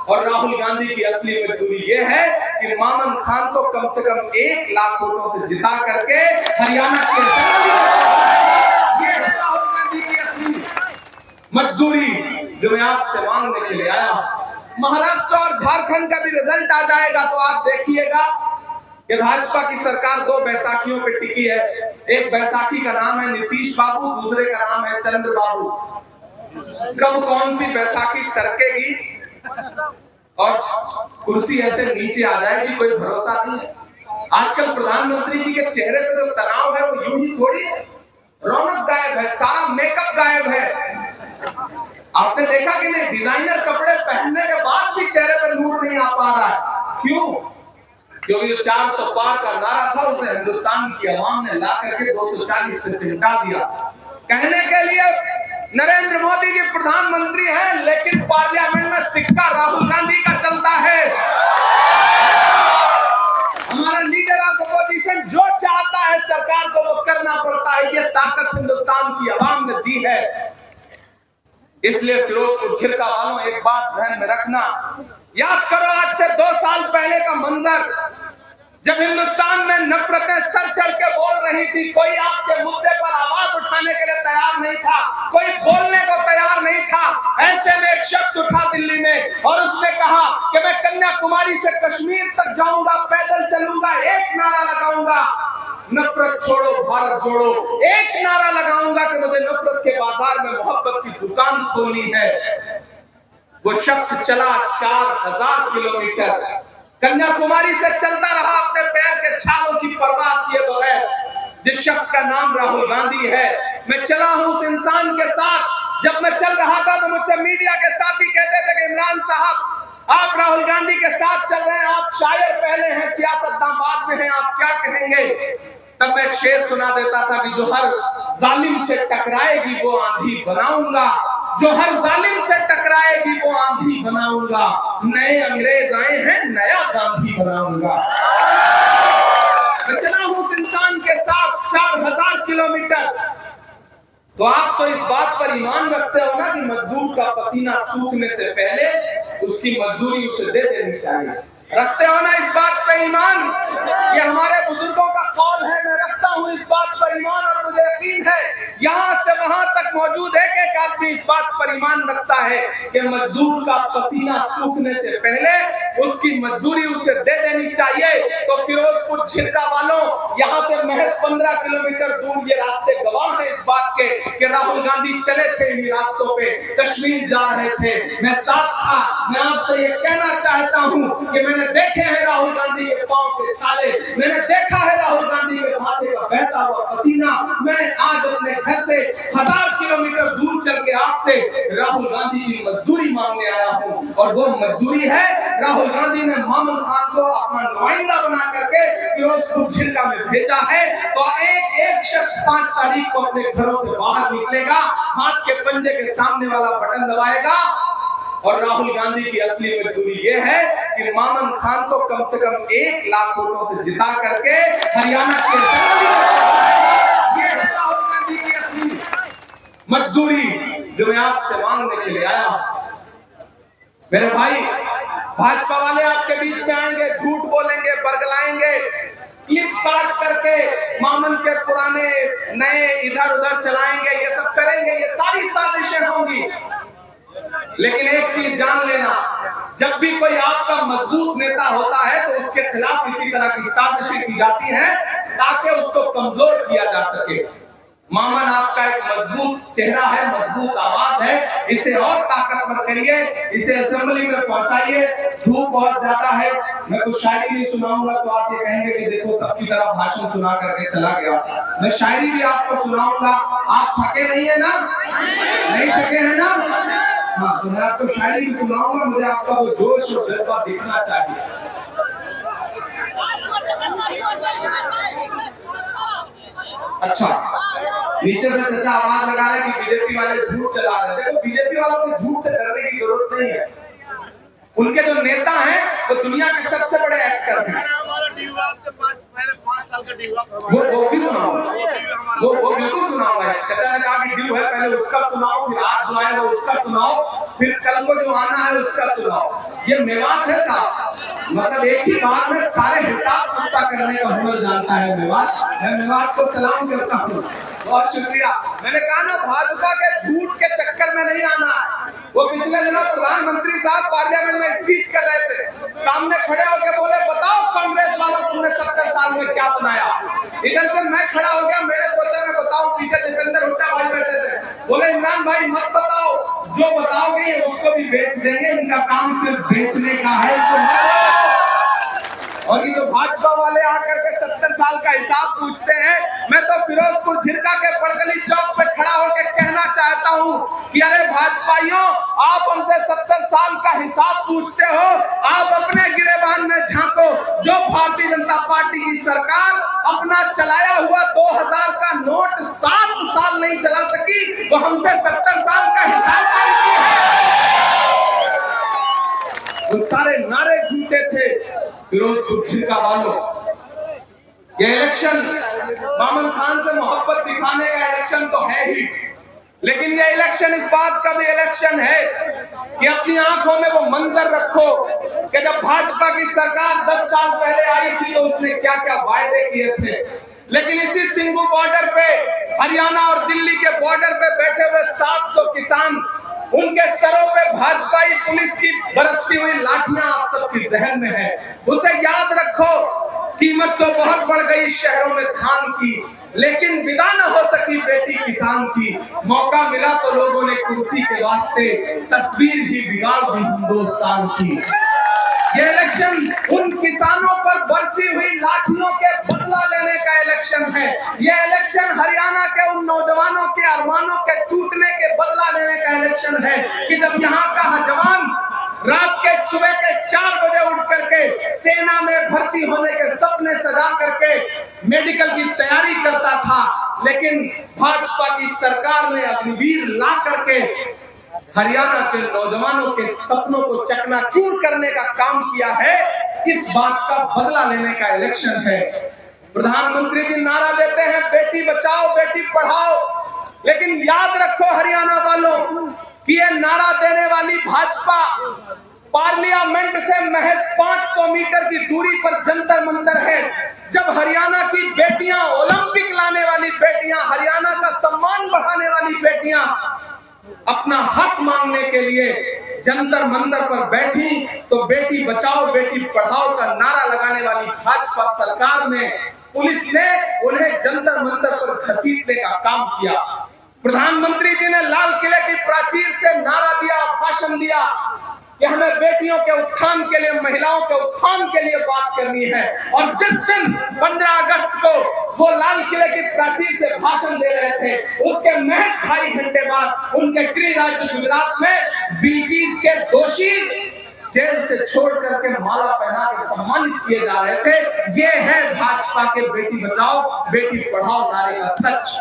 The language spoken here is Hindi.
और राहुल गांधी की असली मजदूरी ये है कि मामन खान को कम से कम 1 लाख वोटों से जिता करके हरियाणा की ये है राहुल गांधी की असली मजदूरी जो मैं आपसे मांगने के लिए आया हूं। महाराष्ट्र और झारखंड का भी रिजल्ट आ जाएगा तो आप देखिएगा कि भाजपा की सरकार 2 बैसाखियों पे टिकी है। एक बैसाखी का नाम है नीतीश बाबू, दूसरे का नाम है चंद्रबाबू। कब कौन सी बैसाखी सरकेगी और कुर्सी ऐसे नीचे आ जाएगी, कोई भरोसा नहीं है। आजकल प्रधानमंत्री जी के चेहरे पे जो तनाव है वो यूं ही थोड़ी है। रौनक गायब है, सारा मेकअप गायब है। आपने देखा कि नहीं, डिजाइनर कपड़े पहनने के बाद भी चेहरे पे नूर नहीं आ पा रहा है। क्यों? क्योंकि जो 400 पार का नारा था उसे हिंदुस्तान की आवाम ने ला करके 240 पे सिमटा दिया। कहने के लिए नरेंद्र मोदी जी प्रधानमंत्री हैं, लेकिन पार्लियामेंट में सिक्का राहुल गांधी का चलता है। हमारा लीडर ऑफ अपोजिशन जो चाहता है सरकार को वो करना पड़ता है। ये ताकत हिंदुस्तान की आवाम ने दी है। इसलिए फिरोजपुर झिरका वालों, एक बात ध्यान में रखना, याद करो आज से 2 साल पहले का मंजर, जब हिंदुस्तान में नफरतें सर चढ़ के बोल रही थी। कोई आपके मुद्दे पर आवाज उठाने के लिए तैयार नहीं था, कोई बोलने को तैयार नहीं था। ऐसे में एक शख्स उठा दिल्ली में और उसने कहा कि मैं कन्याकुमारी से कश्मीर तक जाऊंगा, पैदल चलूंगा, एक नारा लगाऊंगा, नफरत छोड़ो भारत जोड़ो। एक नारा लगाऊंगा कि मुझे नफरत के बाजार में मोहब्बत की दुकान खोलनी है। वो शख्स चला 4000 किलोमीटर, कन्याकुमारी से चलता रहा अपने पैर के छालों की परवाह किए बगैर। जिस शख्स का नाम राहुल गांधी है, मैं चला हूं उस इंसान के साथ। जब मैं चल रहा था तो मुझसे मीडिया के साथी कहते थे कि इमरान साहब आप राहुल गांधी के साथ चल रहे हैं, आप शायर पहले हैं, सियासतदान बाद में हैं, आप क्या कहेंगे? तब मैं एक शेर सुना देता था कि जो हर जालिम से टकराएगी वो आंधी बनाऊंगा, जो हर जालिम से टकराएगी वो आंधी बनाऊंगा। नए अंग्रेज आए हैं, नया गांधी बनाऊंगा। मैं चला हूं उस इंसान के साथ 4000 किलोमीटर। तो आप तो इस बात पर ईमान रखते हो ना कि मजदूर का पसीना सूखने से पहले उसकी मजदूरी उसे दे देनी चाहिए। रखते हो ना इस बात पर ईमान? ये हमारे बुजुर्गों का कौल है, मैं रखता हूं इस बात पर ईमान। और मुझे यकीन है यहां से वहां तक मौजूद एक एक आदमी इस बात पर ईमान रखता है कि मजदूर का पसीना सूखने से पहले उसकी मजदूरी उसे दे देनी चाहिए। तो फिरोजपुर झिरका वालों, यहां से महज 15 किलोमीटर दूर ये रास्ते गवाह है इस बात के कि राहुल गांधी चले थे इन्हीं रास्तों पे, कश्मीर जा रहे थे, मैं साथ था। मैं आपसे ये कहना चाहता हूं कि मैंने देखे हैं राहुल गांधी के पांव के छाले, मैंने देखा है राहुल गांधी के माथे का बहता हुआ पसीना। मैं आज अपने घर से 1000 किलोमीटर दूर चल के आपसे राहुल गांधी की मजदूरी मांगने आया हूं। और वो मजदूरी है, राहुल गांधी ने मामन खान को अपना नुमाइंदा बना करके फिरोजपुर झिरका में भेजा है। तो एक एक शख्स 5 तारीख को अपने घरों से बाहर निकलेगा, हाथ के पंजे के सामने वाला बटन दबाएगा। और राहुल गांधी की असली मजदूरी ये है कि मामन खान को कम से कम 1 लाख वोटों से जिता करके हरियाणा के ये है राहुल गांधी की असली मजदूरी जो मैं आपसे मांगने के लिए आया हूं। मेरे भाई, भाजपा वाले आपके बीच में आएंगे, झूठ बोलेंगे, बरगलाएंगे, क्लिप काट करके मामन के पुराने नए इधर उधर चलाएंगे, ये सब करेंगे, ये सारी साजिशें होंगी। लेकिन एक चीज जान लेना, जब भी कोई आपका मजबूत नेता होता है तो उसके खिलाफ इसी तरह की साजिशें की जाती हैं ताकि उसको कमजोर किया जा सके। मामन आपका एक मजबूत चेहरा है, मजबूत आवाज है, इसे और ताकतवर करिए, इसे असेंबली में पहुंचाइए। धूप बहुत ज्यादा है, मैं कुछ शायरी नहीं सुनाऊंगा तो आप ये कहेंगे कि देखो सबकी तरह भाषण सुना करके चला गया। मैं शायरी भी आपको सुनाऊंगा, आप थके नहीं है ना? नहीं थके हैं ना? हाँ, तो मैं आपको शायरी भी सुनाऊंगा, मुझे आपका वो जोश और जज्बा दिखना चाहिए। अच्छा, नीचे से चाचा आवाज लगा रहे कि बीजेपी वाले झूठ चला रहे हैं। देखो, बीजेपी वालों को झूठ से डरने की जरूरत नहीं है। उनके जो नेता हैं वो दुनिया के सबसे बड़े एक्टर हैं। पहले 5 साल का ड्यू वो भी सुनाओ, वो बिल्कुल सुनाओ। चाचा ने कहा कि ड्यू है, पहले उसका सुनाओ, फिर आज जो आएगा उसका सुनाओ, फिर कल को जो आना है उसका सुनाओ। ये मेवात है साहब, मतलब एक ही बात में सारे हिसाब चुकता करने का हुनर जानता है मेवात। मैं मेवात को सलाम करता हूँ, बहुत शुक्रिया। मैंने कहा ना, भाजपा के झूठ के चक्कर में नहीं आना। वो पिछले दिनों प्रधानमंत्री साहब पार्लियामेंट में स्पीच कर रहे थे, सामने खड़े होकर बोले, बताओ कांग्रेस वालों तुमने 70 साल में क्या बनाया। इधर से मैं खड़ा हो गया, मैंने सोचा मैं बताऊं, पीछे दीपेंद्र हुड्डा भाई बैठे थे, बोले इमरान भाई मत बताओ, जो बताओगे उसको भी बेच देंगे, इनका काम सिर्फ बेचने का है, तो मत बताओ। और ये तो भाजपा वाले आकर के 70 साल का हिसाब पूछते हैं। मैं तो फिरोजपुर झिरका के बड़गली चौक पे खड़ा होकर कहना चाहता हूं कि अरे भाजपाइयों, आप हमसे 70 साल का हिसाब पूछते हो, आप अपने गिरेबान में झांको। जो भारतीय जनता पार्टी की सरकार अपना चलाया हुआ 2000 का नोट 7 साल नहीं चला सकी, तो हमसे 70 साल का हिसाब मांगती है। वो सारे नारे झूठे थे फिरोजपुर झिरका वालों। ये इलेक्शन मामन खान से मोहब्बत दिखाने का इलेक्शन तो है ही, लेकिन ये इलेक्शन इस बात का भी इलेक्शन है कि अपनी आंखों में वो मंजर रखो कि जब भाजपा की सरकार 10 साल पहले आई थी तो उसने क्या क्या वायदे किए थे। लेकिन इसी सिंघू बॉर्डर पे, हरियाणा और दिल्ली के बॉर्डर पे बैठे हुए 700 किसान, उनके सरों पे भाजपाई पुलिस की बरसती हुई लाठियां आप सबकी जहन में है। उसे याद रखो, कीमत तो बहुत बढ़ गई शहरों में धान की, लेकिन विदा न हो सकी बेटी किसान की। मौका मिला तो लोगों ने कुर्सी के वास्ते तस्वीर ही बिगाड़ दी हिंदुस्तान की। ये इलेक्शन उन किसानों पर बरसी हुई लाठियों के बदला लेने का इलेक्शन है। ये इलेक्शन हरियाणा के उन नौजवानों के अरमानों के टूटने के बदला लेने का इलेक्शन है कि जब यहाँ का जवान रात के सुबह के 4 बजे उठ करके सेना में भर्ती होने के सपने सजा करके मेडिकल की तैयारी करता था, लेकिन भाजपा की सरकार ने अग्निवीर ला करके हरियाणा के नौजवानों के सपनों को चकनाचूर करने का काम किया है। इस बात का बदला लेने का इलेक्शन है। प्रधानमंत्री जी नारा देते हैं बेटी बचाओ बेटी पढ़ाओ, लेकिन याद रखो हरियाणा वालों कि ये नारा देने वाली भाजपा पार्लियामेंट से महज 500 मीटर की दूरी पर जंतर मंतर है। जब हरियाणा की बेटियां, ओलंपिक लाने वाली बेटियां, हरियाणा का सम्मान बढ़ाने वाली बेटियां अपना हक मांगने के लिए जंतर मंतर पर बैठी, तो बेटी बचाओ बेटी पढ़ाओ का नारा लगाने वाली भाजपा सरकार ने, पुलिस ने उन्हें जंतर मंतर पर घसीटने का काम किया। प्रधानमंत्री जी ने लाल किले की प्राचीर से नारा दिया, भाषण दिया कि हमें बेटियों के उत्थान के लिए, महिलाओं के उत्थान के लिए बात करनी है। और जिस दिन 15 अगस्त को वो लाल किले की प्राचीर से भाषण दे रहे थे, उसके महज 2.5 घंटे बाद उनके गृह राज्य गुजरात में बिल्किस के दोषी जेल से छोड़ करके माला पहना के सम्मानित किए जा रहे थे। ये है भाजपा के बेटी बचाओ बेटी पढ़ाओ नारे का सच।